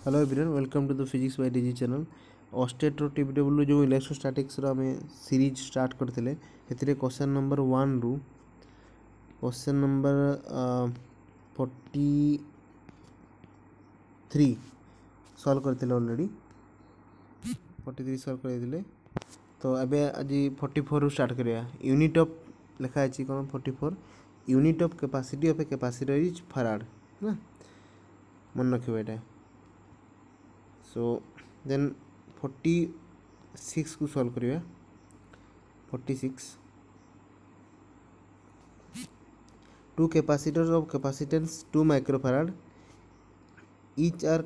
Hello everyone, welcome to the physics by DG channel. ऑस्टेट रो TBW जो electrostatics रो आम सीरीज स्टार्ट करते से क्वेश्चन नंबर 1 रु क्वेश्चन नंबर 43 सॉल्व करते ऑलरेडी 43 सॉल्व करते। तो अबे आज 44 रु स्टार्ट करिया। यूनिट ऑफ लिखा है कौन 44 unit of capacity of a capacitor is farad ना, मन रखिए ये। सो देन 46 को सॉल्व करिया। 46 two capacitors of capacitance 2 microfarad each are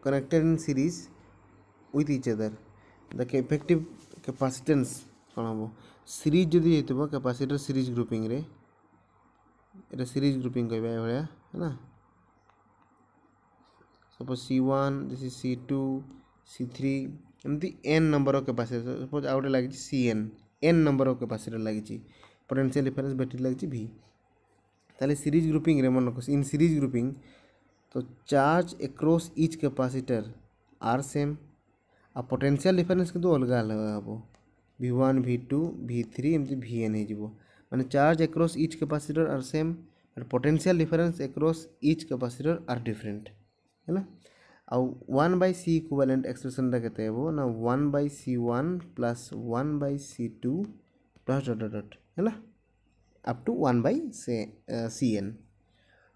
connected in series with each other. The effective capacitance कौन हम सीरीज जदि होइतबो कैपेसिटर सीरीज ग्रुपिंग रे एटा सीरीज ग्रुपिंग कहबा ए भलिया है ना। Suppose C1 this is C2 C3 एमती n number of capacitor. Suppose आउट लागि Cn n number of capacitor लागि पोटेंशियल डिफरेंस बैटरी लागि V। ताले सीरीज ग्रुपिंग रे मन इन सीरीज ग्रुपिंग तो charge across each capacitor are same आ पोटेंशियल डिफरेंस किंतु अलग अलग हम V1 V2 V3 एमती Vn हो माने charge across each capacitor are same but potential difference across each capacitor are different है ना। आउ 1/C इक्विवेलेंट एक्सप्रेशन केते हेबो ना 1/C1 plus 1/C2 plus dot dot है ना अप टू 1/Cn।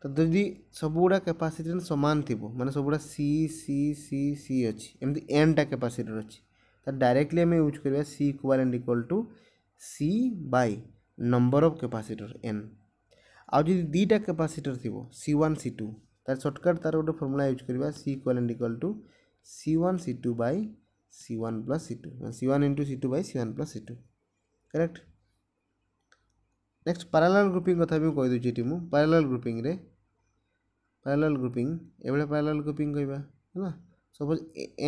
तो जदि सबुड़ा कैपेसिटेंस समान थी माने सबुड़ा सी सी सी सी अच्छी एमती एन टा कैपेसिटर अच्छी तो डायरेक्टली आम यूज करवा C equivalent equal to C by number of capacitor n. आउ जदि दीटा कैपेसिटर थी C1 C2 तार शॉर्टकट तार गोटे फॉर्मूला यूज करवा C equivalent equal to C1 C2 by C1 plus C2 C1 into C2 by C1 plus C2 correct. Next parallel grouping कथा भी कहि दोची मु पैरेलल ग्रुपिंग रे पैरेलल ग्रुपिंग एबले पैरेलल ग्रुपिंग कहबा है ना। Suppose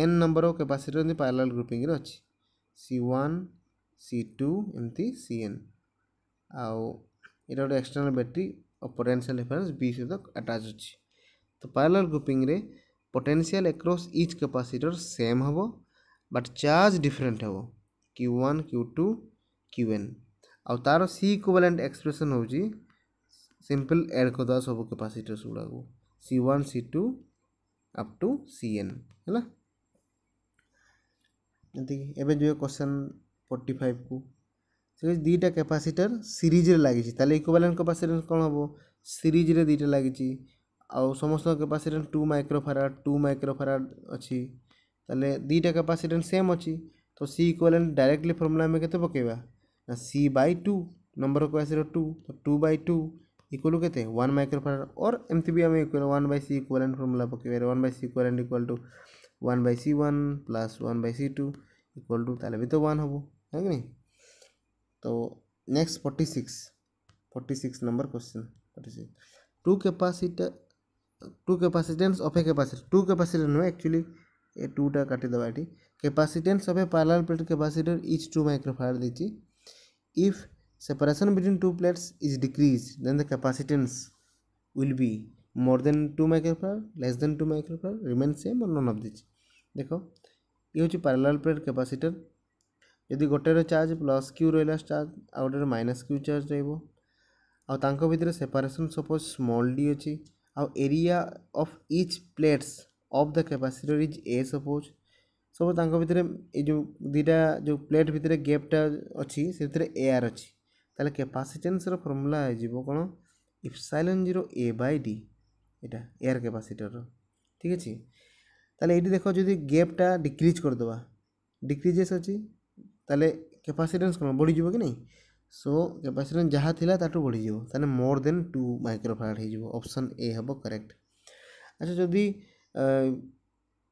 n number of capacitor in parallel grouping रे अछि C1 C2 एमती Cn आउ एटा गोटे एक्सटर्नल बैटरी और पोटेंशियल डिफरेंस B सहित अटैच अछि। तो पैरेलल ग्रुपिंग रे potential across each capacitor same हबो बट चार्ज डिफरेंट हबो Q1 Q2 Qn आउ तार सी इक्विवेलेंट एक्सप्रेशन होची सिंपल ऐड कर दो सब कैपेसिटर्स गुडा को C1 C2 up to Cn है ना। एबे जो क्वेश्चन 45 को से दीटा कैपेसिटर सीरीज रे लागि छि ताले इक्विवेलेंट कैपेसिटेंस कोन हबो सीरीज रे दीटा लागि छि आउ समस्त कैपेसिटेंस 2 माइक्रोफैराड अछि ताले दीटा कैपेसिटेंस सेम अछि तो सी इक्विवेलेंट डायरेक्टली फार्मूला में केते पकेबा ना C/2 नंबर ऑफ कैपेसिटर 2 तो 2/2 इक्वल के 1 माइक्रोफैराड और एमती भी आम 1/C इक्विवेलेंट फार्मूला पकेबे 1/C equivalent equal to 1/C1 plus 1/C2 equal to ताले भी तो 1 हबो है कि नहीं। तो next 46 number question 46 two capacitance of a capacitor two capacitor no actually a टू टा काटी दबा एटी capacitance of a parallel plate capacitor is 2 microfarad देची। If separation between two plates is decreased, then the capacitance will be more than 2 microfarad, less than 2 microfarad, remain same or none of these। देखो ये हूँ parallel plate capacitor यदि गोटे charge plus Q रहा charge आ गोटे minus Q charge रहा भितर separation suppose small D अच्छी आ area of each plates of the capacitor is A suppose सब भितर ये जो दीटा जो प्लेट भितर गैपटा अच्छी से एआर अच्छी ताले कैपेसिटेंस रो फार्मूला हो कौन इप्सिलॉन 0 A/d एटा एयर कैपेसिटर ठीक अच्छे। ताले ये देख जो गैपटा डिक्रीज करदे डिक्रीजेस अच्छी ताले कैपेसिटेंस कौन बढ़ी कि नहीं सो कैपेसिटेंस जहाँ थिला ताटू बढ़ी ताले मोर देन 2 माइक्रोफैराड हो ऑप्शन ए हम करेक्ट। अच्छा जदि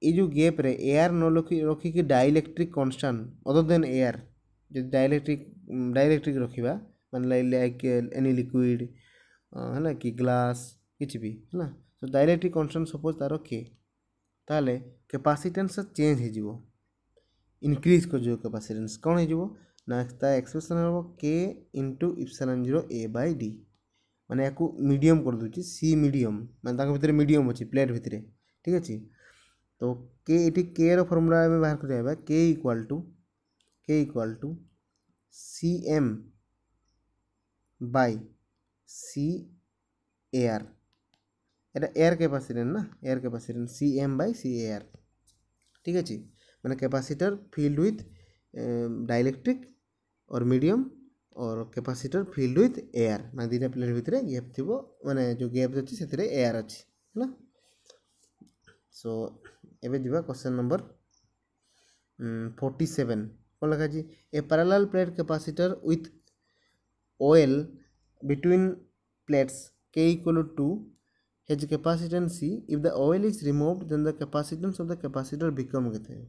ये जो गैप रे एयर न रखिक dielectric constant other than air जो डाइलेक्ट्रिक रखा माने लाइक एनी लिक्विड है ना कि ग्लास किसी भी है ना तो डाइलेक्ट्रिक कांस्टेंट सपोज तार के ताले कैपेसिटेंस चेंज हो इनक्रीज कर जो कैपेसिटेंस कौन हो ना एक्सप्रेशन हम के इंटू इप्सिलॉन 0 A/d माने या मीडियम कर दूची सी मीडियम माने भितर मीडियम अच्छी प्लेट भितर ठीक अच्छे। तो के ये के फर्मूला आम बाहर कर के equal to C M by C air, এটা এয়ার ক্যাপাসিটেন্স না, air capacitance C M by C air, ठीक अच्छे। मैंने कैपेसिटर फील्ड विथ डाइलेक्ट्रिक और मीडियम और कैपेसिटर फील्ड विथ एयर, मैं दुटा प्लेट भितर गैप थी माने जो गैप अच्छी से एयर अच्छी है। सो एवं जा क्वेश्चन नंबर 47 कौन लिखा है, a parallel plate capacitor with oil between plates के equal to has capacitance C. If the oil is removed, then the capacitance of the capacitor become कहते हैं।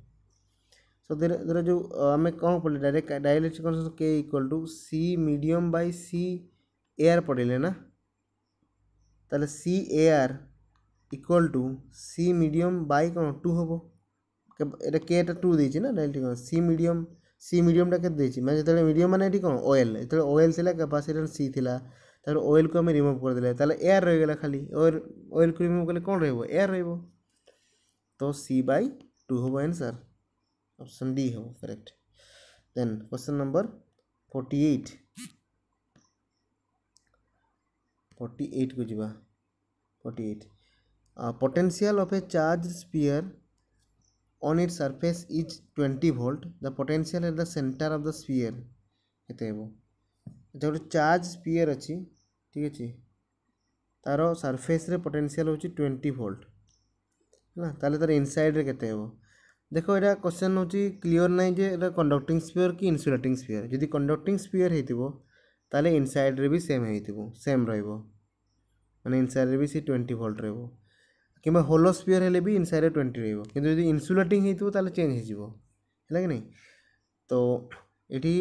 सो तेरा जो हमें कौन पढ़े direct dielectric constant K equal to C medium by C air पढ़े ना, ताले C air equal to C medium by कौन 2 हम এটা কে এটা 2 দিয়েছি না ডাইরেক্টলি सी मीडियम टा के मैं जो मीडियम माने ये कौन ऑयल जो ऑयल थिला कैपेसिटेंस सी थिला तार ऑयल को आम रिमूव कर देले ताले एयर रही गला खाली और ऑयल को रिमूव कले कौन रहिबो एयर रहिबो, तो सी बाय 2 होबो आंसर, ऑप्शन डी हो करेक्ट। देन क्वेश्चन नंबर 48 को जीवा 48 potential of A charge sphere on its surface is 20 volt, the potential at the center of the sphere केते हेबो, जो चार्ज स्फीयर अच्छी ठीक अच्छे तार सरफेस रे पोटेंशियल होची 20 वोल्ट है ना, ताले तार इनसाइड रे केते हेबो। देखो एटा क्वेश्चन होची क्लियर नहीं जे एटा कंडक्टिंग स्फीयर कि इन्सुलेटिंग स्फीयर, जदि कंडक्टिंग स्फीयर हेतिबो ताले इनसाइड रे भी सेम हेतिबो सेम रहइबो, माने इनसाइड रे भी से 20 वोल्ट रहइबो, कि होलो स्फीयर हेले भी इनसाइड 20 रहिबो, किंतु यदि इन्सुलेटिंग हेतिबो ताले चेंज हे जिवो है कि नहीं। तो एठी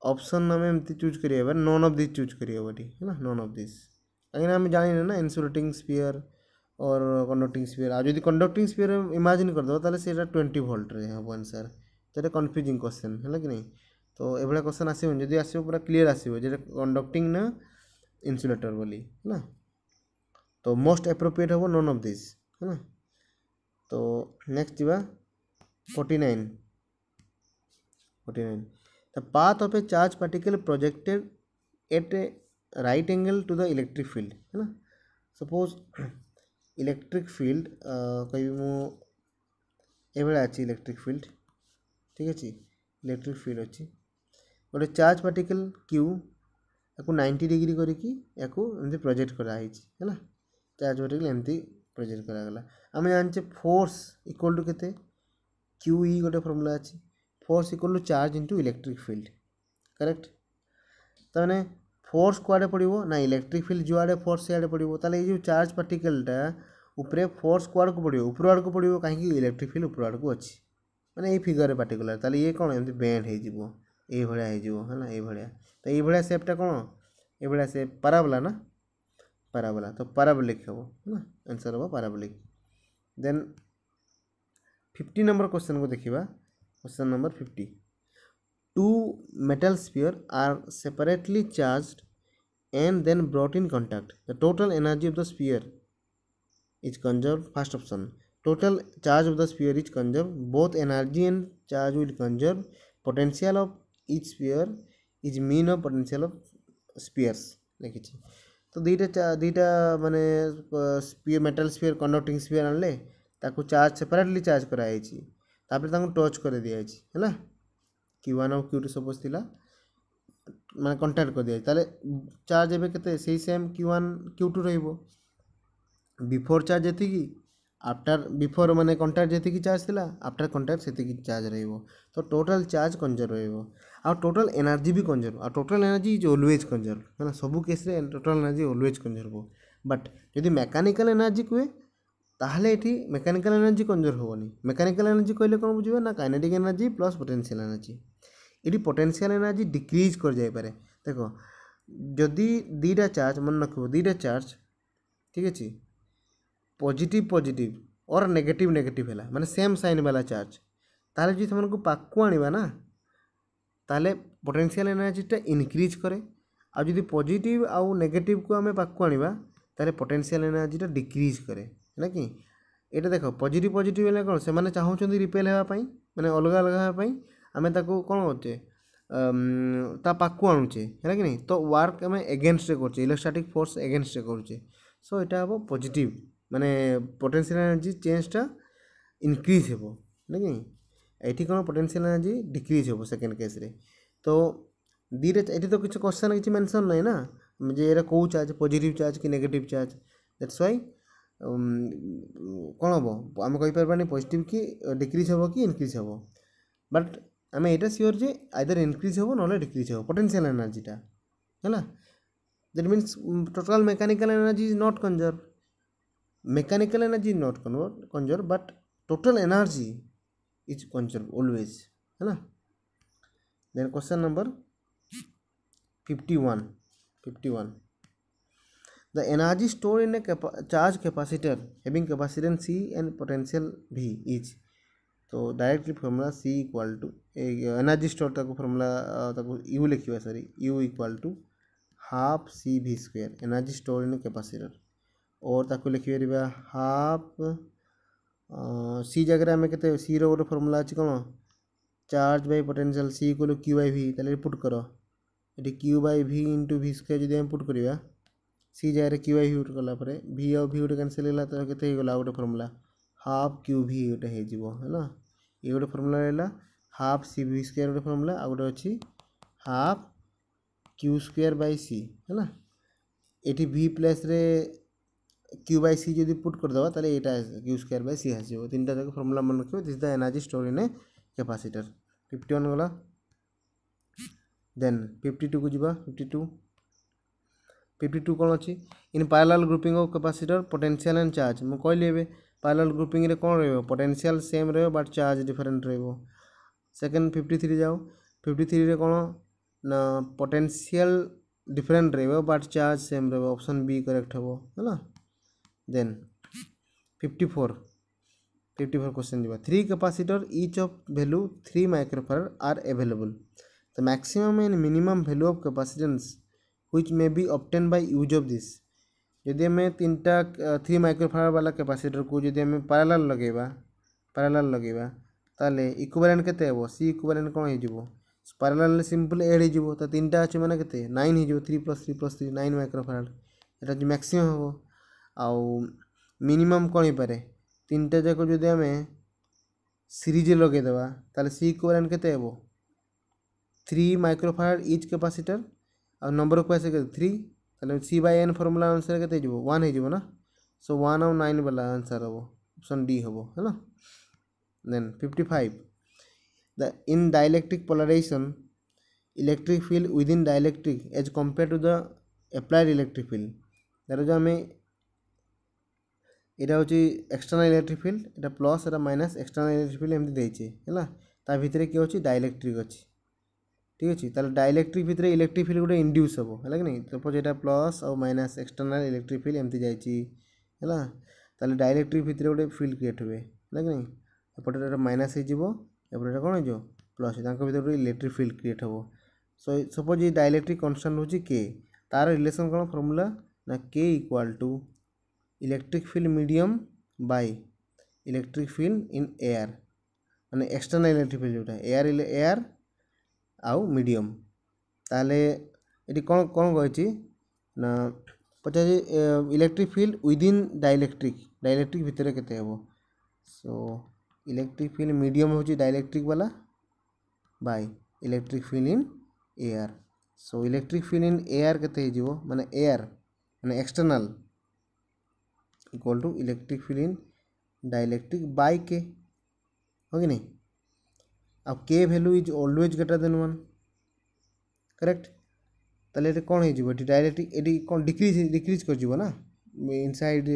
ऑप्शन आम एमती चूज करिए नॉन ऑफ दिस चूज करिए है ना, नॉन ऑफ दिस कहीं आम जाने ना इन्सुलेटिंग स्फीयर और कंडक्टिंग स्फीयर, आ जदि कंडक्टिंग स्फीयर इमेजिन करदो ताले सेटा 20 वोल्ट रे हम आंसर, तो कन्फ्यूजिंग क्वेश्चन है कि नहीं। तो ये क्वेश्चन आसो जदि आसो पूरा क्लीयर आसो जे कंडक्टिंग ना इन्सुलेटर बोली है ना, तो मोस्ट एप्रोप्रिएट हम नॉन ऑफ दिस है ना। तो नेक्स्ट जीवा 49 the path of a charge particle projected at a right angle to the electric field है ना। सपोज इलेक्ट्रिक फील्ड कहीं मु एभला अच्छी इलेक्ट्रिक फील्ड ठीक अच्छे, इलेक्ट्रिक फील्ड अच्छी गोटे चार्ज पार्टिकल क्यू या 90 डिग्री करके एमती प्रोजेक्ट कराई है ना, चार्ज पार्टिकल एमती प्रोजेक्ट करागला। आम जाने फोर्स इक्वल टू केते क्यू ई गोटे फर्मूला अच्छी, force equal to charge into electric field correct. तो मैंने फोर्स कुआड़े पड़ो ना इलेक्ट्रिक फील्ड जो आड़े फोर्स से पड़ो, ताले ये जो चार्ज पार्टिकलटा उपरे फोर्स कुआड़ को पड़ो ऊपर आड़ को पड़ो कहीं इलेक्ट्रिक फील्ड ऊपर आड़ को अच्छी मैंने ये फिगर पार्टिकुलर, ताले ये कौन एमती बेंड हो है ना ये, तो ये सेपटा कौन ये सेप पाराबोला ना, पाराबोला, तो पाराबोलिक हम है ना, आंसर हम पाराबोलिक। देन 50 नंबर क्वेश्चन को देखिए, question number 50 two metal spheres are separately charged and then brought in contact, the total energy of the sphere is conserved. First option, total charge of the sphere is conserved, both energy and charge will conserve, potential of each sphere is mean of potential of spheres लिखी। तो दीटा माने sphere metal sphere conducting sphere आनले ताको charge separately charge कराई तापर ताको touch कर दिया है ना, Q1 और Q2 सपोज थिला माने कंटाक्ट कर दिया ताले चार्ज एबे केते सेही same Q1 Q2 रहइबो, before charge जेती की आफ्टर बिफोर माने कंटाक्ट जेती की चार्ज थिला आफ्टर कंटाक्ट सेती की चार्ज रहइबो, तो टोटल चार्ज कंजर्व रहइबो और टोटल एनर्जी भी कंजर्व, और total energy is always conserve है ना, सबु केस रे total energy always conserve. But यदि मेकानिकल एनर्जी कुए ताहले एठी मेकानिकल एनर्जी कंजर्व होबनी, मेकानिकल एनर्जी कहले कोन बुझिबो ना kinetic energy plus potential energy, ये पोटेंशियल एनर्जी डिक्रीज कर जाए पारे। देखो जदि दीटा चार्ज मन रखो दीटा चार्ज ठीक अच्छे पॉजिटिव पॉजिटिव और नेगेटिव नेगेटिव है माने सेम साइन वाला चार्ज, ताले जो तुम को पाकू आनिबा ना ताले पोटेंशियल एनर्जीटा इनक्रीज करे, आ जदि पॉजिटिव आउ नेगेटिव को आमे पाकू आनिबा ताले पोटेंशियल एनर्जीटा डिक्रीज करे है ना कि। ଏଇଟା ଦେଖ ପଜିଟିଭ ପଜିଟିଭ ହେଲେ କ'ଣ ସେମାନେ ଚାହୁଁଛନ୍ତି ରିପେଲ୍ ହେବା ପାଇଁ ମାନେ ଅଲଗା ଅଲଗା ହେବା ପାଇଁ ଆମେ ତାକୁ କ'ଣ କରୁଛେ ତା ପାଖକୁ ଆଣୁଛେ ହେଲା କି ନାହିଁ ତ ୱାର୍କ ଆମେ ଏଗେନଷ୍ଟରେ କରୁଛେ ଇଲେକ୍ଟ୍ରୋଷ୍ଟାଟିକ୍ ଫୋର୍ସ ଏଗେନଷ୍ଟରେ କରୁଛେ ସୋ ଏଇଟା ହେବ ପଜିଟିଭ ମାନେ ପୋଟେନ୍ସିଆଲ୍ ଏନର୍ଜି ଚେଞ୍ଜଟା ଇନକ୍ରିଜ୍ ହେବ ହେଲା କି ଏଇଠି କ'ଣ ପୋଟେନ୍ସିଆଲ୍ ଏନର୍ଜି ଡିକ୍ରିଜ୍ ହେବ ସେକେଣ୍ଡ କେସ୍ରେ ତ ଦୁଇରେ ଏଠି ତ କିଛି କ୍ୱେଶ୍ଚନ୍ କିଛି ମେନସନ୍ ନାହିଁ ନା ଯେ ଏଇଟା କେଉଁ ଚାର୍ଜ ପଜିଟିଭ ଚାର୍ଜ କି ନେଗେଟିଭ୍ ଚାର୍ଜ ଦ୍ୟାଟ୍ସ ୱାଇ କ'ଣ ହେବ ଆମେ କହିପାରିବାନି ପଜିଟିଭ୍ କି ଡିକ୍ରିଜ୍ ହେବ କି ଇନକ୍ରିଜ୍ ହେବ ବଟ୍ ଆମେ ଏଇଟା ସିଓର ଯେ ଆଇଦର ଇନକ୍ରିଜ୍ ହେବ ନହେଲେ ଡିକ୍ରିଜ୍ ହେବ ପୋଟେନ୍ସିଆଲ୍ ଏନର୍ଜିଟା ହେଲା that means total mechanical energy is not conserve mechanical energy is not conserved but total energy is conserved always है ना then question number 51 the energy stored in a charge capacitor having capacitance C and potential V is तो directly formula C equal to energy store तक formula तक U लिखिबा sorry U equal to half C V square energy store in capacitor और ताको लिखि परिबा half C जगह आम के सी रो गोटे फॉर्मूला अच्छी कौन charge by potential C equal q by V ताले पुट कर ये q by V into V square जब पुट करवा सी जगह क्यू बाय भी पुट कलापर भी आउ भी गोटे कैनसल है तो केते गला गोटे फॉर्मूला हाफ क्यू भी गोटे है ना ये गोटे फॉर्मूला रहा हाफ सी भी स्क्वायर गोटे फॉर्मूला आ गोटे अच्छी हाफ क्यू स्क्वायर बाय सी है ना ये भी प्लेस रे क्यू बाय सी जो पुट करदे ताले यहाँ क्यू स्क्वायर बाय सी आसो तीन टाक फॉर्मूला मन रखिए this the energy store in a capacitor 51 गला देन 52 को जीवा 52 कौन अच्छी इन parallel grouping of capacitor potential and charge मुझे कहली ए पैरेलल ग्रुपिंग रे कौन रही पोटेंशियल सेम रही बट चार्ज डिफरेंट रही सेकेंड 53 जाओ 53 रे कौन ना पोटेंशियल डिफरेंट रही बट चार्ज सेम रही ऑप्शन बी करेक्ट हम है ना देन 54 क्वेश्चन जीवा 3 capacitor each of value 3 microfarad are available the maximum and minimum value of capacitance which may be obtain by use of this जदि आम 3 microfarad वाला capacitor को जदि आम पैरेलल लगेबा ताले इक्विवेलेंट केते हेबो सी इक्विवेलेंट कोन हे जिवो पैरेलल सिंपल ऐड हे जिवो तो 3टा अछि माने केते 9 हे जिवो 3 + 3 + 3 9 माइक्रोफैराड एटा मैक्सिमम हेबो आउ मिनिमम कौन हो पारे 3टा जाक जदि आम सीरीज लगेदेवा ताले सी इक्विवेलेंट केते हेबो 3 माइक्रोफैराड ईच कैपेसिटर आ नंबर को आसे 3 ताले सी बाय एन फॉर्मूला अनुसार केते जिवो 1 हे जिवो ना सो 1 और 9 वाला आंसर हेबो ऑप्शन डी हेबो है ना then 55 the in dielectric polarization electric field within dielectric as compare to the applied electric field दार जो आम यहाँ हूँ एक्सटर्नल इलेक्ट्रिक फील्ड यहाँ प्लस एटा माइनस एक्सटर्नल इलेक्ट्रिक फील्ड एमती देचे है ता भितर किए अच्छी डाइलेक्ट्रिक अच्छी ठीक अच्छे ताल डाइलेक्ट्रिक भितर इलेक्ट्रिक फील्ड गोटे इंड्यूस हम है कि नहीं सपोज यहाँ प्लस और माइनस एक्सटर्नल इलेक्ट्रिक फील्ड एमती जाइए ताल डाइलेक्ट्रिक भितर गोटे फील्ड क्रिएट हुए है कि नहीं एपटे माइनस होपटे कौन हो प्लस भर गोटे इलेक्ट्रिक फील्ड क्रिएट हम सो सपोज ये डाइलेक्ट्रिक कन्स्टांट हूँ के तार रिलेसन कौन फॉर्मूला ना के equal to electric field medium by electric field in air माने एक्सटर्नल इलेक्ट्रिक फील्ड जोटा एयर आउ मीडियम ताले ये कौन कौन कही ना पचार इलेक्ट्रिक फील्ड विदिन डाइलेक्ट्रिक भितर केते हेबो सो इलेक्ट्रिक फील्ड मीडियम होची डाइलेक्ट्रिक वाला by electric field in air so electric field in air केते हे जिवो माने एयर माने external equal to electric field in dielectric by के हो कि नहीं अब के value is always greater than 1 correct ताले ये कौन हो डाइलेक्ट्रिक ये कौन डिक्रीज कर जीवो ना इनसाइड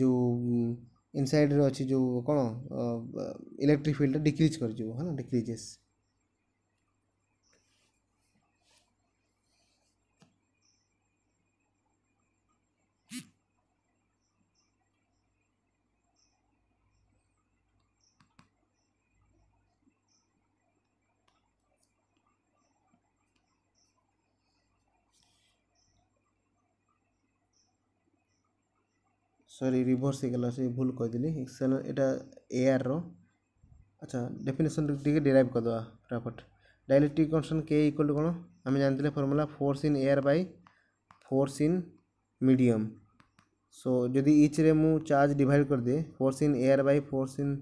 जो इनसाइड रे अच्छी जो कौन इलेक्ट्रिक फील्ड डिक्रीज कर जीवो है ना डिक्रीजेस सॉरी रिवर्स हो गला से भूल कहदेली एक्सेलर एटा एआर रो अच्छा डेफिनेशन टिके डिराइव कर दवा फटाफट dielectric constant K equal to कोन आम जानते formula force in air by force in medium so जदि इच रे मु चार्ज डिवाइड कर दे force in air by force in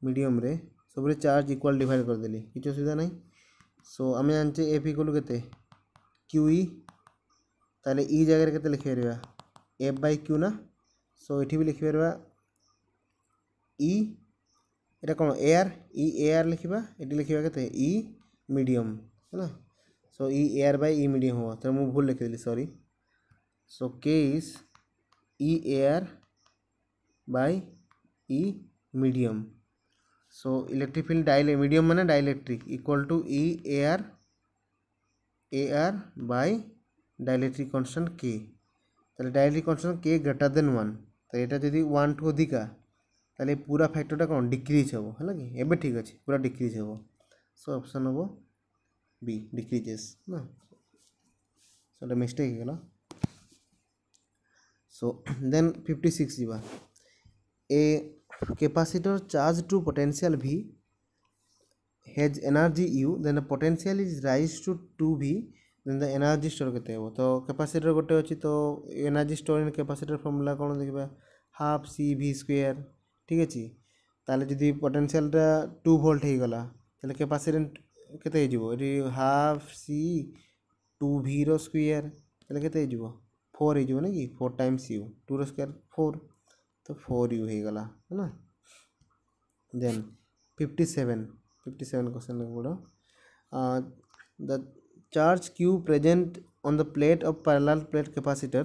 medium रे सब चार्ज इक्वल डिवाइड कर देली किसी असुविधा नहीं सो आम जानचे एफ इक्वल टू केते क्यू ई ताले ई जगह केते लिखि परबा एफ बाय क्यू ना सो एठी भी लिखि परबा ई एटा कौन एयर ई एयर लिखा ये लिखा के ई मीडियम है ना so E air by E medium हुआ तो मुझे भूल लिखी सॉरी so K is E air by E medium so electric field medium माने dielectric equal to E air air by dielectric constant K ताले dielectric constant K greater than 1 तो यहाँ जब 1 टू अधिका ताले पूरा फैक्टरटा कौन डिक्रीज हम है कि एबे ठीक अच्छे पूरा डिक्रीज हम सो ऑप्शन हम बी डिक्रीजेस ना सो मिस्टेक होगा सो देन 56 जीवा a capacitor charge to potential V has energy U then the potential is raise to 2V then the energy store केते हो तो कैपेसिटर गोटे अच्छी तो energy store in capacitor formula कौन देखा हाफ सी भि स्क्वायर ठीक अच्छे ताले जदि पोटेंशियलटा 2 वोल्ट हो गला ताले कैपेसिटेंट केते हो ये हाफ सी 2V रो स्क्वायर ताले केते हो 4 हो ना कि 4 टाइम्स U 2 रो स्क्वायर 4 तो 4U हो गला है ना देन 57 क्वेश्चन गुड़ा the charge Q present on the plate of parallel plate capacitor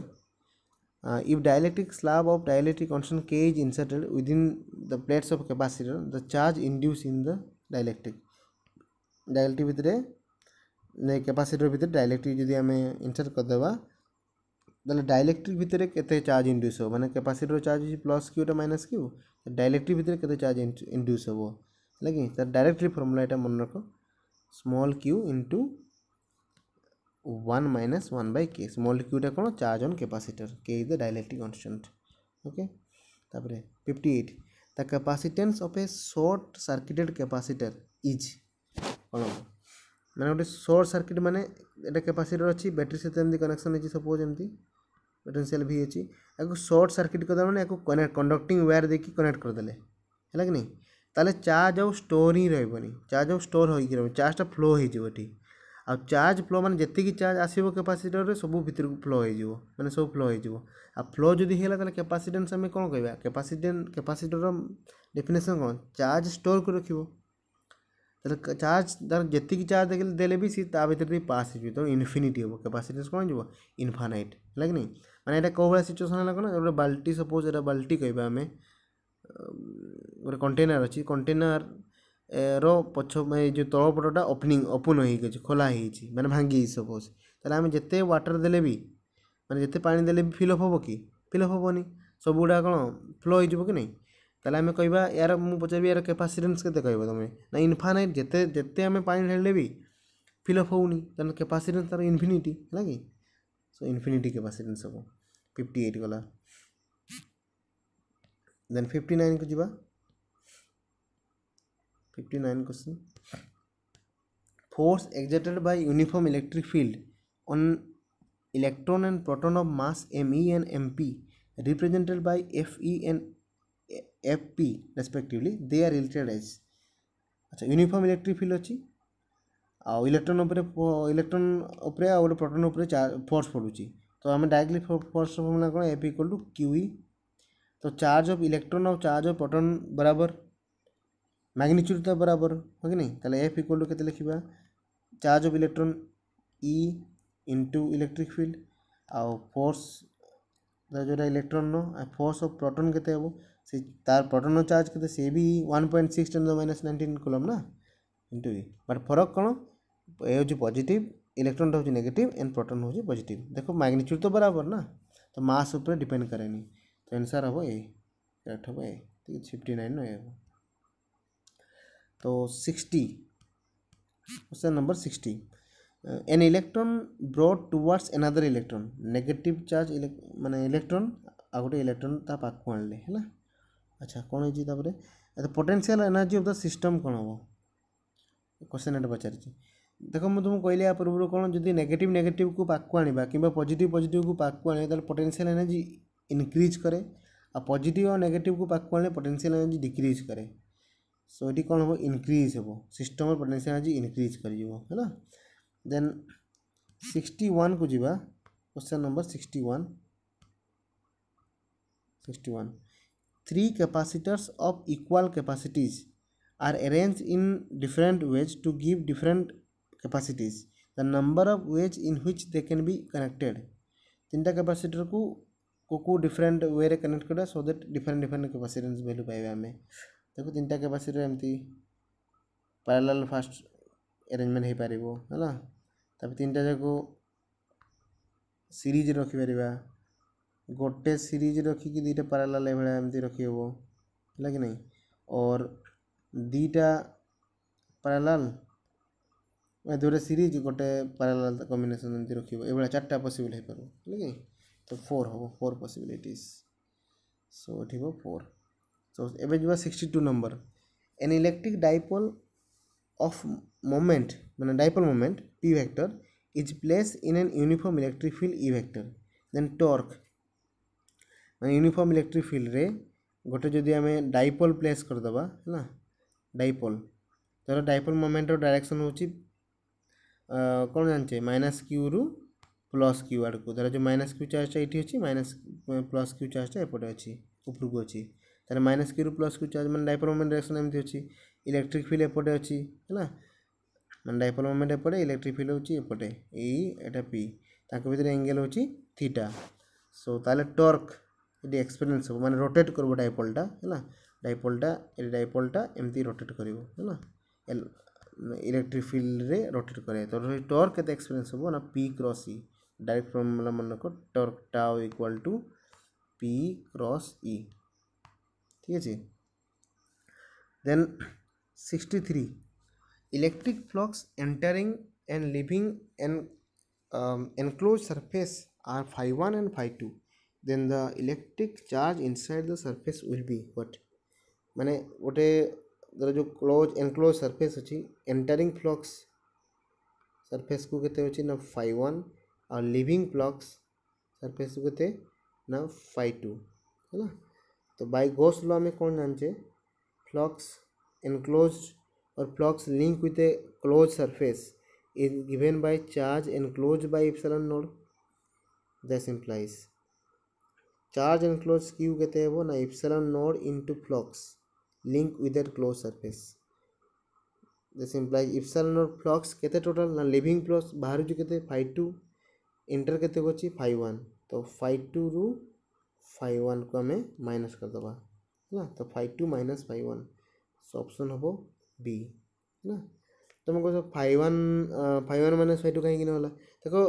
if dielectric slab of dielectric constant K is inserted within the plates of capacitor the charge induced in the dielectric भितर ने capacitor भितर dielectric जदि आम insert करदेबा ताले dielectric भितर केते charge induce हो माने capacitor charge plus Q minus Q dielectric भितर केते चार्ज इंड्यूस हो लगे तार डायरेक्टली फॉर्मूला एटा मन रखो small q into 1 minus 1 by k small qटा कौन charge on capacitor k is the dielectric constant okay तापरे 58 the capacitance of a short circuited capacitor is कौन माने गोटे शॉर्ट सर्किट माने एटा कैपेसिटर अच्छी बैटरी सहित एमती कनेक्शन है सपोज एमती पोटेंशियल भी अच्छी या शॉर्ट सर्किट कर मैंने कनेक्ट कंडक्टिंग वायर देखिए कनेक्ट करदे है कि नहीं ताले चार्ज आउ स्टोर ही रही चार्ज आउ स्टोर हो चार्जटा फ्लो हो आ चार्ज फ्लो माने जी चार्ज आसो कैपेसिटर सब भितर को फ्लो हो माने सब फ्लो हो आ फ्लो जदि है कैपेसिटेंस आम कौन कह कैपेसिटर डेफिनेशन कौन चार्ज स्टोर कर रखो चार्ज जी चार्ज देले भी सी भितर पास हो तो इनफिनिटी हम कैपेसिटेंस कौन हो इनफानाइट है कि नहीं माने एटा कौ भाया सिचुएसन है कौन गोटे बाल्टी सपोज एटा बाल्टी कह आम गोटे कंटेनर अच्छी कंटेनर रो पछ जो तल पटटा ओपन हो खोला मैंने भांगी सपोज ताले आम जिते वाटर देले भी माने जिते पानी देले भी फिलअप हम कि फिलअप हेनी सब गुड़ा कौन फ्लो हो कि नहीं ताले आम कह यार मुझे पचार यार कैपेसिटेंस केते कह तुम ना इनफानाइट जिते जिते आम पानी ढाले भी फिलअप होनी तेना कैपेसिटेंस तार इनफिनिटी है कि सो इनफिनिटी कैपेसिटेंस हम 58 गला देन 59 को जीवा 59 question force exerted by uniform electric field on electron and proton of mass me and mp represented by fe and fp respectively they are related as अच्छा uniform electric field अच्छी आ electron उपरे आ proton उपरे force पड़ुची तो आम directly force formula कौन F equal to Q तो charge of electron और charge of proton बराबर मैग्नीट्यूड तो बराबर हो कि नहीं ताले एफ इक्वल टू केते लिखिबा charge of electron E into electric field आउ फोर्स जो इलेक्ट्रॉन नो फोर्स ऑफ प्रोटॉन केते हेबो से तार प्रोटॉन चार्ज केते से भी 1.6 × 10⁻⁻19 कूलम ना इंटू ई बट फरक कौन ए हूँ पॉजिटिव इलेक्ट्रॉन हूँ नेगेटिव एंड प्रोटॉन हूँ पॉजिटिव देखो मैग्नीट्यूड तो बराबर ना तो मास ऊपर डिपेंड करेनी तो आंसर हम ए करेक्ट हम ए 59 नो ए तो 60 question number 60 an electron brought towards another electron negative charge माने इलेक्ट्रॉन आ गोटे इलेक्ट्रॉन ता पाखु आणले है। अच्छा कौन होती potential energy of the system कौन हम क्वेश्चन एट पचार देख मुझे तुमको कहली या पूर्व कौन जब नेगेटिव नेगेटिव को पाखु आने कि पॉजिटिव पॉजिटिव को पाखु आने पोटेंशियल एनर्जी इनक्रीज करे आ पॉजिटिव और नेगेटिव को पाखु आने पोटेंशियल एनर्जी डिक्रीज करे। सो ये कौन हम इनक्रीज हम सिस्टम पोटेंशियल एनर्जी इनक्रीज कर है ना। देन 61 को जीवा question number 61 3 capacitors of equal capacities are arranged in different ways to give different capacities. The number of ways in which they can be connected. 3टा capacitor को different way रे connect करा so that different different capacitance value पाइबा हमें। देखो 3टा capacitor एमती parallel fast arrangement हो पारिबो है ना। तब 3टा जाको सीरीज रखि परिबा गोटे सीरीज रखिकी 2टा पैरेलल एभला एमती रखी हेबो है कि नहीं। और 2टा पैरेलल दुटा सीरीज गोटे पैरेलल कॉम्बिनेशन एमती रखिबो एभला 4टा पॉसिबल हो पारो है कि। तो 4 हम 4 पॉसिबिलिटीज। सो एठी हो 4। सो एबे जबा 62 number an electric dipole of moment माने dipole moment p vector is place in an uniform electric field e vector then torque माने यूनिफॉर्म इलेक्ट्रिक फील्ड रे गोटे जदि आम डाइपोल प्लेस करदबा है ना डाइपोल तर डाइपोल मोमेंट डायरेक्शन होची कौन जानचे माइनस क्यू रु प्लस क्यू आड़ को धर जो माइनस क्यू चार्जटा ये अच्छी माइनस प्लस क्यू चार्जटा एपटे अच्छी ऊपर को अच्छी तार माइनस क्यू रु प्लस क्यू चार्ज मैंने डाइपोल मोमेंट डायरेक्शन एमती अच्छी इलेक्ट्रिक फील्ड एपटे अच्छी है ना मैंने डाइपोल मोमेंट एपटे इलेक्ट्रिक फील्ड होची एपटे एटा पी ताके भीतर एंगल होची थीटा। सो ताले टॉर्क ये एक्सपीरियंस हो माने रोटेट करबो डाइपोलटा है ना डाइपोलटा एमती रोटेट करिवो है ना इलेक्ट्रिक फील्ड रे रोटेट करे तो टॉर्क केते एक्सपीरियंस हो ना p cross e direct formula मन रखो torque tau equal to p cross e ठीक है। Then 63 electric flux entering and leaving an enclosed surface are phi1 and phi2 then the electric charge inside the surface will be what माने गोटे जो close enclose surface अच्छी entering flux surface को केते होची ना phi1 और लिविंग फ्लक्स सरफेस को केते ना phi2 है ना। तो बाय गॉस लॉ में कौन जानचे फ्लक्स एनक्लोज्ड और flux link with A close surface is given by charge enclosed by epsilon node that implies charge enclosed q कहते हैं वो ना epsilon node into flux link with that closed surface this implies epsilon node flux कहते total ना living flux बाहर जो कहते phi2 inter कहते होची phi1 तो phi2 रु phi1 को हमें माइनस कर दबा है ना तो phi2 minus phi1 so option हो बी है ना। तुम कह phi1 माइनस phi2 कहीं ना देखो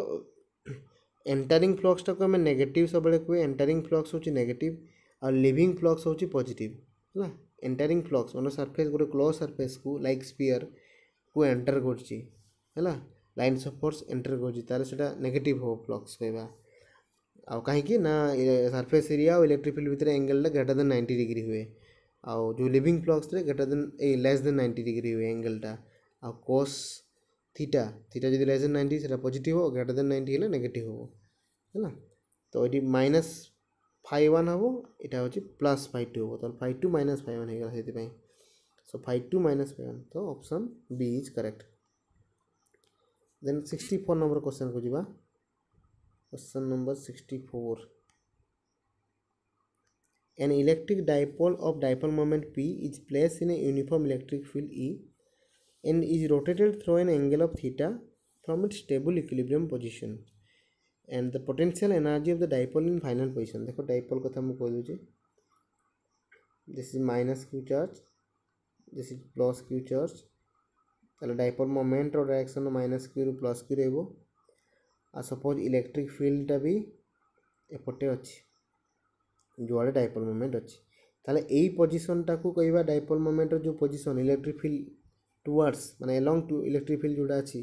एंटरिंग फ्लक्सटा को हमें नेगेटिव सब कहे एंटरिंग फ्लक्स होची नेगेटिव और लिविंग फ्लक्स होची पॉजिटिव है ना। एंटरिंग फ्लक्स मतलब सरफेस गोटे क्लोज सरफेस को लाइक स्पीयर को एंटर करची है ना लाइन्स ऑफ फोर्स एंटर करची तार सेटा नेगेटिव हो फ्लक्स कहबा आ कहीं ना सरफेस एरिया और इलेक्ट्रिक फील्ड भितर एंगलटा ग्रेटर देन 90 डिग्री हुए आउ जो लिविंग फ्लक्स रे greater than less than 90 degree हुए एंगलटा आ cos थीटा थीटा जब लेस देन 90 से पॉजिटिव हो ग्रेटर देन 90 है नेगेटिव हो है ना। तो ये माइनस phi1 हम यहाँ हूँ प्लस phi2 हो तो phi2 माइनस phi1 होगा सो phi2 माइनस phi1 तो option B is correct. Then 64 number question को जीवा question number 64 an electric dipole of dipole moment p is placed in a uniform electric field E and is rotated through an angle of theta from its stable equilibrium position and the potential energy of the dipole in final position देखो dipole कथा मैं कह दूँ this is minus q charge this is plus q charge ताले dipole moment और direction minus q रु plus q रहबो आ suppose electric field टा भी एपटे अछि जो डाइपोल मोमेंट अच्छी ताले यही पोजिशन टाकू कहवा डाइपोल मोमेंट जो पोजिशन इलेक्ट्रिक फील्ड टुवर्ड्स माने एलोंग टू इलेक्ट्रिक फील्ड जोड़ा अच्छी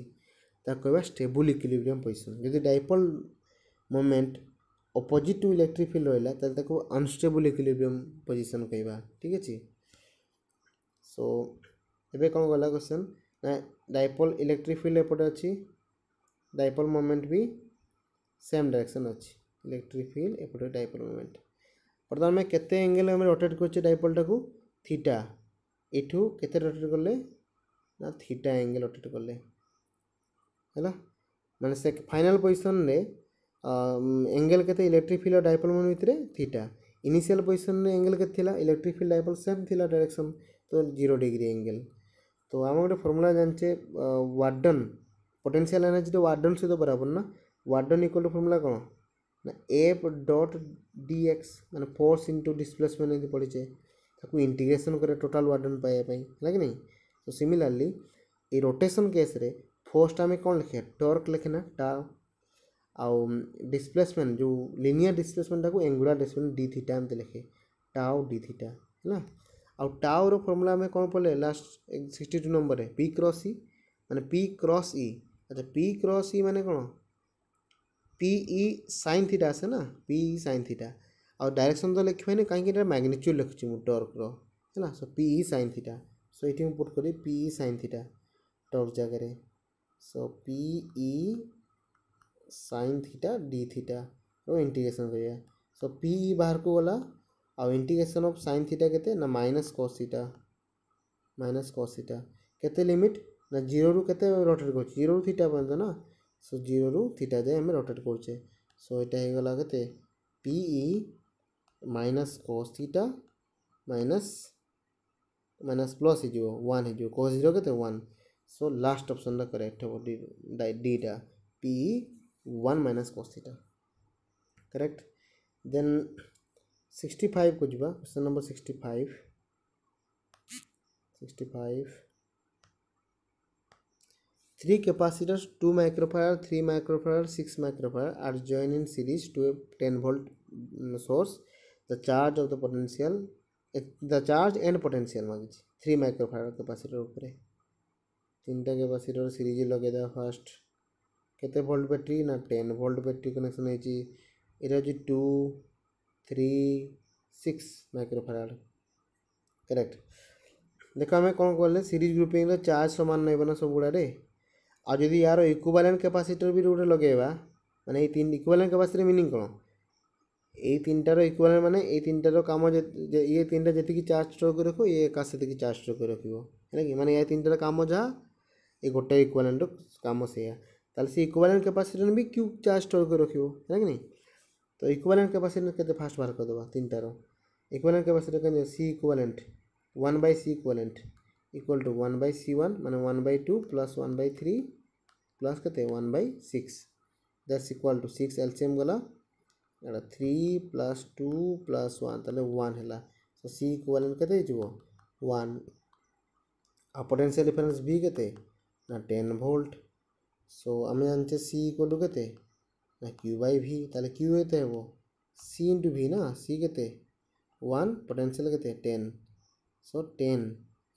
कहवा स्टेबल इक्विलिब्रियम पोजिशन जदि dipole moment opposite to electric field रहा ताको अनस्टेबल इक्विलिब्रियम पोजीशन कहवा ठीक अच्छे। सो एबे कौन गला क्वेश्चन ना डाइपोल इलेक्ट्रिक फील्ड एपटे अच्छी डाइपोल मोमेंट भी सेम डायरेक्शन अच्छी इलेक्ट्रिक फील्ड एपटे डाइपोल मोमेंट बर्तमान में केते एंगल में रोटेट कर डाइपोल टाकू थीटा एठू केते रोटेट करले ना थीटा एंगल रोटेट करले है माने से फाइनल पोजीशन रे एंगल केते इलेक्ट्रिक फील्ड और डाइपोल मोमेंट भितर थीटा इनिशियल पोजीशन रे एंगल केते थिला इलेक्ट्रिक फील्ड डाइपोल सेम थिला डायरेक्शन तो 0 डिग्री एंगल। तो आम गोटे फॉर्मूला जानचे वार्डन पोटेंशियल एनर्जी तो वार्डन सहित बराबर ना वार्डन इक्वल टू फॉर्मूला कौन ना एफ डॉट डी एक्स माने फोर्स इंटू डिस्प्लेसमेंट यदि पढ़ीचे ताकू इंटीग्रेशन करे टोटल वार्डन पाइबा है कि नहीं। तो सिमिलरली ये रोटेशन केस रे फोर्स आम कौन लिखे टॉर्क लिखे टाउ आउ डिस्प्लेसमेंट जो लिनियर डिस्प्लेसमेंट को एंगुलर डिस्प्लेसमेंट डी थीटा एमते लिखे टाउ डी थीटा है आउ टाउ रो फॉर्मूला में कौन पढ़ले लास्ट 62 नंबर है पी क्रॉस ई माने पी क्रॉस ई। अच्छा पी क्रॉस ई माने कौन पी ई साइन थीटा आसे ना पी ई साइन थीटा और डायरेक्शन तो लिखे कहीं मैग्नीट्यूड लिखुची मु टॉर्क रो है so P E sine theta so ये पुट करी P E sine theta torque जगह so P E sine theta D theta रो इंटीग्रेशन करिया सो पी ई बाहर को गला आउ इंटीग्रेशन ऑफ साइन थीटा केते ना माइनस कॉस थीटा केते लिमिट ना 0 रु केते रोटेट कर 0 रु थीटा पर्यंत ना सो 0 रु थीटा जाए हमें रोटेट करछे सो एटा हे गला केते P E minus cos theta minus minus plus हो 1 हो cos 0 केते 1 सो लास्ट ऑप्शन दा करेक्ट हो डी टा P E 1 minus cos theta correct. Then 65 को जीवा question number 65 3 capacitors 2 microfarad 3 microfarad 6 microfarad are joined in series to a 10 volt source the charge of the potential the charge and potential मांगी 3 microfarad capacitor ऊपर तीनटा capacitor series लगे दा first केते volt battery ना 10 volt battery connection है जी इरा जी 2 3 6 microfarad correct. देखो आम कौन कले सीरीज ग्रुपिंग चार्ज सामान नहीं बना सब गुड़ा आ जदि यार इक्विवेलेंट कैपेसिटर भी गोटे लगेगा माने ये तीन इक्विवेलेंट कैपेसिटर मीनिंग कौन ये तीनटार इक्विवेलेंट माने ये तीनटार काम ये तीनटा जी चार्ज स्टोर कर रखो ये एका से चार्ज स्टोर कर रखो है कि माने ये तीनटार काम जहाँ ये गोटे इक्विवेलेंट काम से ताल से इक्विवेलेंट कैपेसिटर भी क्यों चार्ज स्टोर कर रखो है कि नहीं। तो इक्विवेलेंट कैपेसिटर केते फास्ट बाहर कर देबा तीनटार इक्विवेलेंट कैपेसिटर के C equivalent 1/c equivalent equal to 1/c1 माने 1/2 प्लस 1/3 प्लस केते 1/6 दैट्स इक्वल टू 6 एलसीएम गला 3 प्लस 2 प्लस 1 ताले 1 हैला सो सी इक्विवेलेंट केते हिजबो 1 आ पोटेंशियल डिफरेंस भी केते ना 10 वोल्ट सो आमे जानचे सी इक्वल टू केते ना q बाई v ताले q केते हेबो c इंटू v ना c केते 1 पोटेंशियल केते 10 सो 10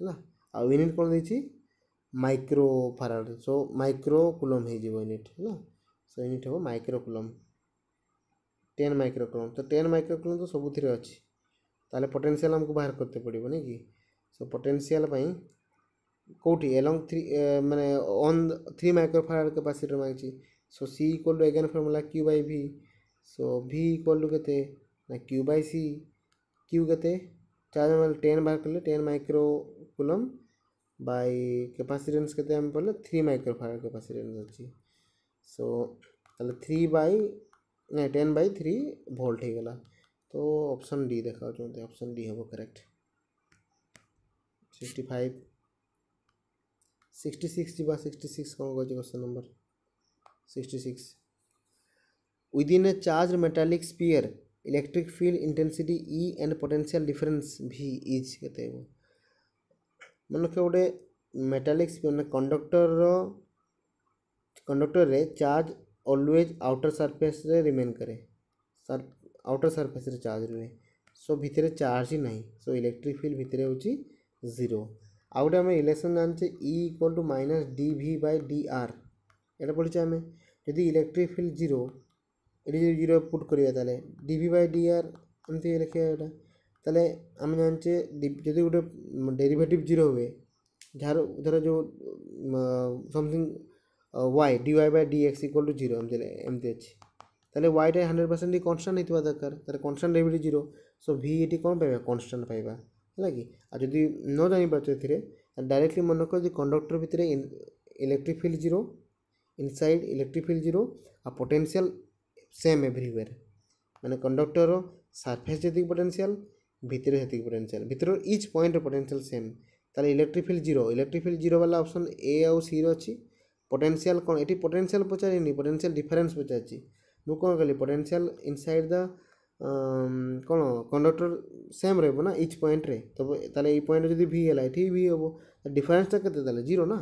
है आ यूनिट कौन देछि micro farad so micro coulomb हे जीवो यूनिट है सो यूनिट हो माइक्रो कूलम 10 माइक्रो कूलम तो 10 माइक्रो कूलम तो सबुथिरे अछि ताले पोटेंशियल हमको बाहर करते पड़िबो नै कि सो पोटेंशियल पई कोठी अलोंग 3 माने ऑन 3 माइक्रो फैराड कैपेसिटर मांगछि so c equal to again formula q by v so v equal to केते ना q बाई c q केते चार्ज हम 10 बाहर करले 10 माइक्रो कूलम बाय कैपेसिटेंस केते हम पड़ले 3 माइक्रो फैराड कैपेसिटेंस अछि सो ताले 3 बाय नहीं 10/3 वोल्ट हो गला तो ऑप्शन डी देखा चाहते ऑप्शन डी हम करेक्ट। 65 66 जीवा 66 कौन कहछि question number 66 within a charged metallic sphere electric field intensity E and potential difference V is केते हो मन के गोटे मेटालिक स्फीयर कंडक्टर रे चार्ज ऑलवेज आउटर सरफेस रे रिमेन करे आउटर सरफेस रे चार्ज रहे सो भितरे चार्ज ही नहीं सो इलेक्ट्रिक फील्ड भितरे होची 0 आउट आम रिलेशन जानचे E equal to minus dv by dr एटा पढ़ी हमें यदि इलेक्ट्रिक फील्ड 0 ये जीरो पुट करिया ताले dv by dr एमती लिखे एटा ताले हम जानचे जदि गोटे डेरिवेटिव जीरो हुए जार धर जो something y dy by dx equal to zero एमती अच्छी ताले y टा 100% कांस्टेंट होइतबा दरकार ताले constant derivative zero so v एटी कोन पाइबा कांस्टेंट पाइबा है कि आ जदि न जानि पाछे एथिरे डायरेक्टली मन कर जे कंडक्टर भितरे electric field zero inside electric field zero आ पोटेंशियल सेम एवरीवेयर माने कंडक्टर सरफेस जति पोटेंशियल भितरे जति पोटेंशियल भितर ईच पॉइंट पोटेंशियल सेम ताले इलेक्ट्रिक फील्ड जीरो वाला ऑप्शन ए आउ सी रो अछि पोटेंशियल कोन एटी पोटेंशियल पचारिनी पोटेंशियल डिफरेंस पचारछि मु कोन कली पोटेंशियल इनसाइड द कौन कंडक्टर सेम रही ना इच पॉइंट रे तो ताले ई पॉइंट जदि v है एठी v होबो डिफरेंस ता केते ताले जीरो ना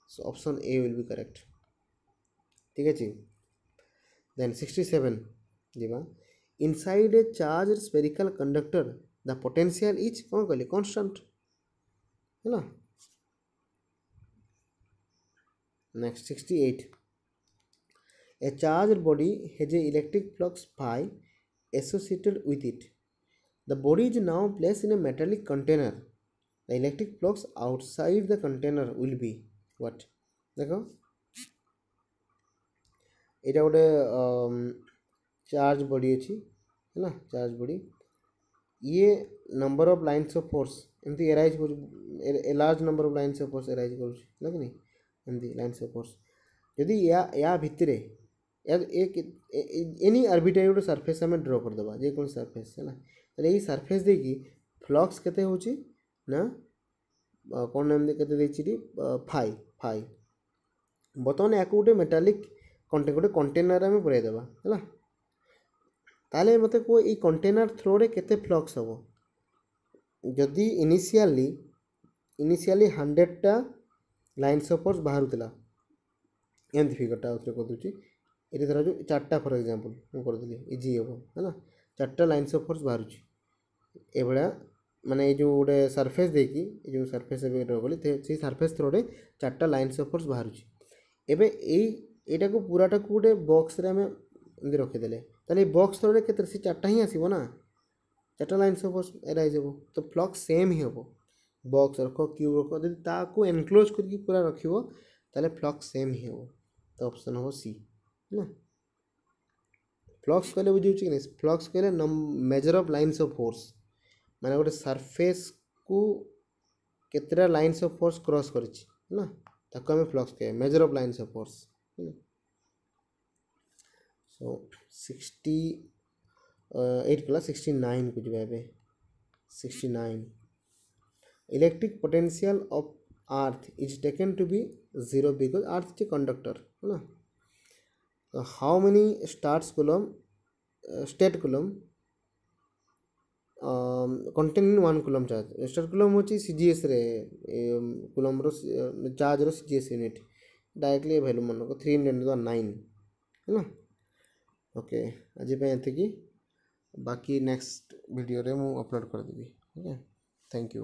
so option A will be correct ठीक अछि देन 67 दिबा inside a charge spherical conductor the potential is कौन कहली कांस्टेंट है ना next 68 a charged body has a electric flux phi associated with it. The body is now placed in a metallic container. The electric flux outside the container will be what? देखो এটা ଗୋଟେ charge body अच्छी है ना charge body ये number of lines of force एमती arise कर large number of lines of force arise कर नहीं एमती लाइन्स ऑफ फोर्स यदि या भितरे एनी आर्बिट्रारी गोटे सरफेस आम ड्र करदे जेको सरफेस है ना ये सरफेस देखिए फ्लक्स केते होची ना कौन एमती केते फाई फाई बर्तमान या गोटे मेटालिक गोटे कंटेनर आम पुराई देबा है ताले मते को ई कंटेनर थ्रो रे केते फ्लक्स हबो जदि इनिशियली 100 टा लाइन्स ऑफ फोर्स बाहरुतला एमती फिगरटा उतरे कर दूची ये धर जो 4टा फॉर एग्जांपल मु कर देली इजी हबो है ना 4टा लाइन्स ऑफ फोर्स बाहरुची ए बडा माने जो गोटे सरफेस देकी जो सरफेस ए ड्रा कली से सरफेस थ्रो रे 4टा लाइन्स ऑफ फोर्स बाहरुची एबे एटा को पूराटा को गोटे बॉक्स रे हम एमती रखि देले ताले बॉक्स थ्रो रे केते से 4टा ही आसीबो ना 4टा लाइन्स ऑफ फोर्स एराइज हबो तो फ्लक्स सेम ही हबो बॉक्स रखो क्यूब रखो जदि ताको एनक्लोज करके पूरा रखिबो ताले फ्लक्स सेम ही हबो तो ऑप्शन हो सी ना फ्लक्स कहले बुझी कि नहीं फ्लक्स कहले measure of lines of force माने गोटे सरफेस को केतरा लाइन्स ऑफ फोर्स क्रॉस करछि ना ताको हमें फ्लक्स कहे measure of lines of force so 68 plus 69 कुछ भाबे 69 electric potential of earth is taken to be 0 because earth is a conductor है ना so how many starts coulomb state coulomb contain in 1 coulomb charge state coulomb होची cgs रे coulomb रो charge रो cgs unit directly value मन को 309 है ना okay आज पे एते की बाकी नेक्स्ट वीडियो रे मु अपलोड कर देबी ओके थैंक यू।